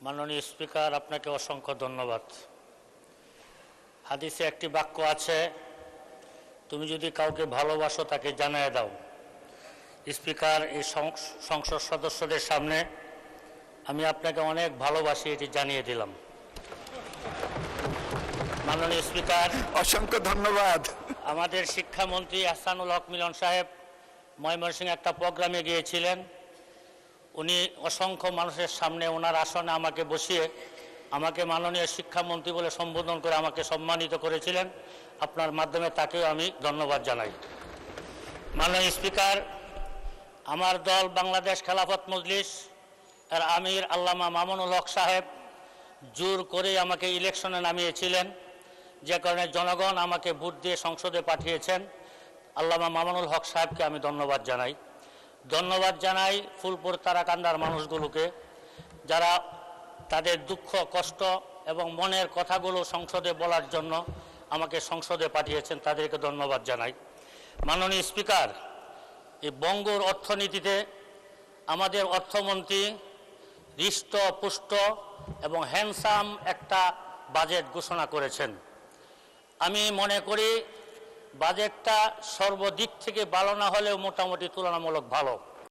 মাননীয় স্পিকার, আপনাকে অসংখ্য ধন্যবাদ। হাদিসে একটি বাক্য আছে, তুমি যদি কাউকে ভালোবাসো তাকে জানিয়ে দাও। স্পিকার, এই সংসদ সদস্যদের সামনে আমি আপনাকে অনেক ভালোবাসি, এটি জানিয়ে দিলাম। মাননীয় স্পিকার, অসংখ্য ধন্যবাদ। আমাদের শিক্ষামন্ত্রী আহসানুল হক মিলন সাহেব ময়মনসিংহে একটা প্রোগ্রামে গিয়েছিলেন। উনি অসংখ্য মানুষের সামনে ওনার আসনে আমাকে বসিয়ে আমাকে মাননীয় শিক্ষামন্ত্রী বলে সম্বোধন করে আমাকে সম্মানিত করেছিলেন। আপনার মাধ্যমে তাকেও আমি ধন্যবাদ জানাই। মাননীয় স্পিকার, আমার দল বাংলাদেশ খেলাফত মজলিস এর আমির আল্লামা মামুনুল হক সাহেব জোর করে আমাকে ইলেকশনে নামিয়েছিলেন, যে কারণে জনগণ আমাকে ভোট দিয়ে সংসদে পাঠিয়েছেন। আল্লামা মামুনুল হক সাহেবকে আমি ধন্যবাদ জানাই ফুলপুর তারাকান্দার মানুষগুলোকে, যারা তাদের দুঃখ কষ্ট এবং মনের কথাগুলো সংসদে বলার জন্য আমাকে সংসদে পাঠিয়েছেন, তাদেরকে ধন্যবাদ জানাই। মাননীয় স্পিকার, এই বঙ্গর অর্থনীতিতে আমাদের অর্থমন্ত্রী হৃষ্টপুষ্ট এবং হ্যান্ডসাম একটা বাজেট ঘোষণা করেছেন। আমি মনে করি বাজেটটা সর্বদিক থেকে ভালো না হলেও মোটামুটি তুলনামূলক ভালো।